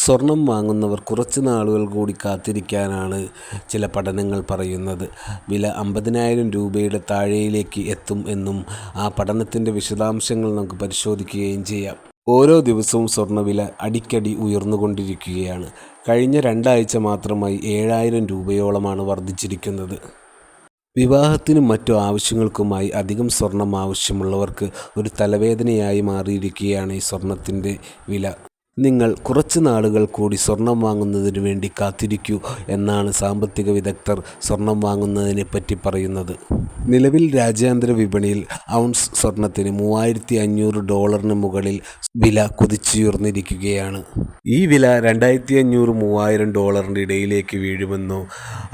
സ്വർണം വാങ്ങുന്നവർ കുറച്ച് നാളുകൾ കൂടി കാത്തിരിക്കാനാണ് ചില പഠനങ്ങൾ പറയുന്നത്. വില 50,000 രൂപയുടെ താഴെയിലേക്ക് എത്തും എന്നും ആ പഠനത്തിൻ്റെ വിശദാംശങ്ങൾ നമുക്ക് പരിശോധിക്കുകയും ചെയ്യാം. ഓരോ ദിവസവും സ്വർണ്ണവില അടിക്കടി ഉയർന്നുകൊണ്ടിരിക്കുകയാണ്. കഴിഞ്ഞ 2 ആഴ്ച മാത്രമായി 7,000 രൂപയോളമാണ് വർദ്ധിച്ചിരിക്കുന്നത്. വിവാഹത്തിനും മറ്റു ആവശ്യങ്ങൾക്കുമായി അധികം സ്വർണം ആവശ്യമുള്ളവർക്ക് ഒരു തലവേദനയായി മാറിയിരിക്കുകയാണ് ഈ സ്വർണത്തിൻ്റെ വില. നിങ്ങൾ കുറച്ച് നാളുകൾ കൂടി സ്വർണം വാങ്ങുന്നതിനു വേണ്ടി കാത്തിരിക്കൂ എന്നാണ് സാമ്പത്തിക വിദഗ്ധർ സ്വർണം വാങ്ങുന്നതിനെപ്പറ്റി പറയുന്നത്. നിലവിൽ രാജ്യാന്തര വിപണിയിൽ ഔൺസ് സ്വർണത്തിന് $3,500 മുകളിൽ വില കുതിച്ചുയർന്നിരിക്കുകയാണ്. ഈ വില $2,500-3,000 ഇടയിലേക്ക് വീഴുമെന്നും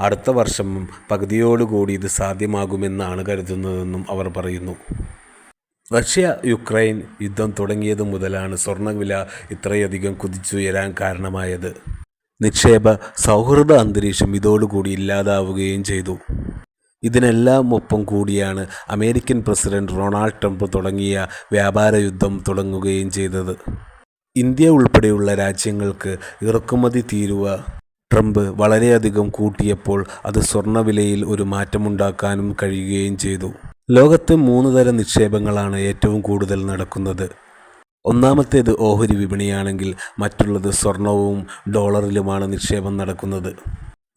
അടുത്ത വർഷം പകുതിയോടുകൂടി ഇത് സാധ്യമാകുമെന്നാണ് കരുതുന്നതെന്നും അവർ പറയുന്നു. റഷ്യ-യുക്രൈൻ യുദ്ധം തുടങ്ങിയതു മുതലാണ് സ്വർണ്ണവില ഇത്രയധികം കുതിച്ചുയരാൻ കാരണമായത്. നിക്ഷേപ സൗഹൃദ അന്തരീക്ഷം ഇതോടുകൂടി ഇല്ലാതാവുകയും ചെയ്തു. ഇതിനെല്ലാം ഒപ്പം കൂടിയാണ് അമേരിക്കൻ പ്രസിഡന്റ് ഡൊണാൾഡ് ട്രംപ് തുടങ്ങിയ വ്യാപാര യുദ്ധം തുടങ്ങുകയും ചെയ്തത്. ഇന്ത്യ ഉൾപ്പെടെയുള്ള രാജ്യങ്ങൾക്ക് ഇറക്കുമതി തീരുവ ട്രംപ് വളരെയധികം കൂട്ടിയപ്പോൾ അത് സ്വർണ്ണവിലയിൽ ഒരു മാറ്റമുണ്ടാക്കാനും കഴിയുകയും ചെയ്തു. ലോകത്ത് 3 തരം നിക്ഷേപങ്ങളാണ് ഏറ്റവും കൂടുതൽ നടക്കുന്നത്. ഒന്നാമത്തേത് ഓഹരി വിപണിയാണെങ്കിൽ മറ്റുള്ളത് സ്വർണവും ഡോളറിലുമാണ് നിക്ഷേപം നടക്കുന്നത്.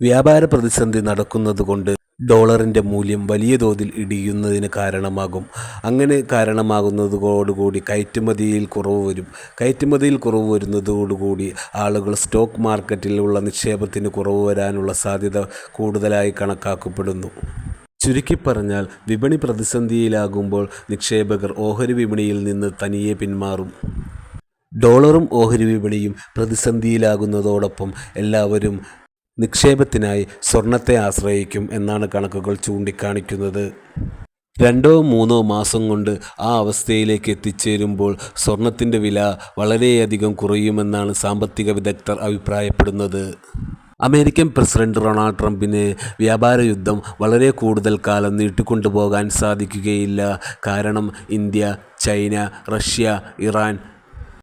വ്യാപാര പ്രതിസന്ധി നടക്കുന്നതുകൊണ്ട് ഡോളറിൻ്റെ മൂല്യം വലിയ തോതിൽ ഇടിയുന്നതിന് കാരണമാകും. അങ്ങനെ കാരണമാകുന്നതോടുകൂടി കയറ്റുമതിയിൽ കുറവ് വരും. കയറ്റുമതിയിൽ കുറവ് വരുന്നതോടുകൂടി ആളുകൾ സ്റ്റോക്ക് മാർക്കറ്റിലുള്ള നിക്ഷേപത്തിന് കുറവ് വരാനുള്ള സാധ്യത കൂടുതലായി കണക്കാക്കപ്പെടുന്നു. ചുരുക്കി പറഞ്ഞാൽ വിപണി പ്രതിസന്ധിയിലാകുമ്പോൾ നിക്ഷേപകർ ഓഹരി വിപണിയിൽ നിന്ന് തനിയെ പിന്മാറും. ഡോളറും ഓഹരി വിപണിയും പ്രതിസന്ധിയിലാകുന്നതോടൊപ്പം എല്ലാവരും നിക്ഷേപത്തിനായി സ്വർണത്തെ ആശ്രയിക്കും എന്നാണ് കണക്കുകൾ ചൂണ്ടിക്കാണിക്കുന്നത്. 2-3 മാസം കൊണ്ട് ആ അവസ്ഥയിലേക്ക് എത്തിച്ചേരുമ്പോൾ സ്വർണത്തിൻ്റെ വില വളരെയധികം കുറയുമെന്നാണ് സാമ്പത്തിക വിദഗ്ധർ അഭിപ്രായപ്പെടുന്നത്. അമേരിക്കൻ പ്രസിഡന്റ് ഡൊണാൾഡ് ട്രംപിന് വ്യാപാര യുദ്ധം വളരെ കൂടുതൽ കാലം നീട്ടിക്കൊണ്ടുപോകാൻ സാധിക്കുകയില്ല. കാരണം ഇന്ത്യ, ചൈന, റഷ്യ, ഇറാൻ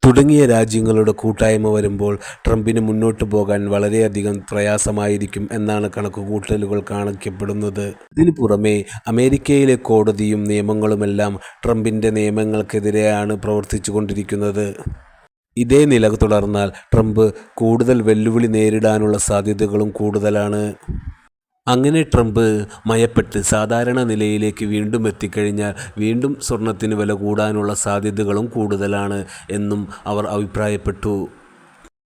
തുടങ്ങിയ രാജ്യങ്ങളുടെ കൂട്ടായ്മ വരുമ്പോൾ ട്രംപിന് മുന്നോട്ട് പോകാൻ വളരെയധികം പ്രയാസമായിരിക്കും എന്നാണ് കണക്കുകൂട്ടലുകൾ കാണിക്കപ്പെടുന്നത്. ഇതിനു പുറമെ അമേരിക്കയിലെ കോടതിയും നിയമങ്ങളുമെല്ലാം ട്രംപിൻ്റെ നിയമങ്ങൾക്കെതിരെയാണ് പ്രവർത്തിച്ചു കൊണ്ടിരിക്കുന്നത്. ഇതേ നില തുടർന്നാൽ ട്രംപ് കൂടുതൽ വെല്ലുവിളി നേരിടാനുള്ള സാധ്യതകളും കൂടുതലാണ്. അങ്ങനെ ട്രംപ് മയപ്പെട്ട് സാധാരണ നിലയിലേക്ക് വീണ്ടും എത്തിക്കഴിഞ്ഞാൽ വീണ്ടും സ്വർണത്തിന് വില കൂടാനുള്ള സാധ്യതകളും കൂടുതലാണ് എന്നും അവർ അഭിപ്രായപ്പെട്ടു.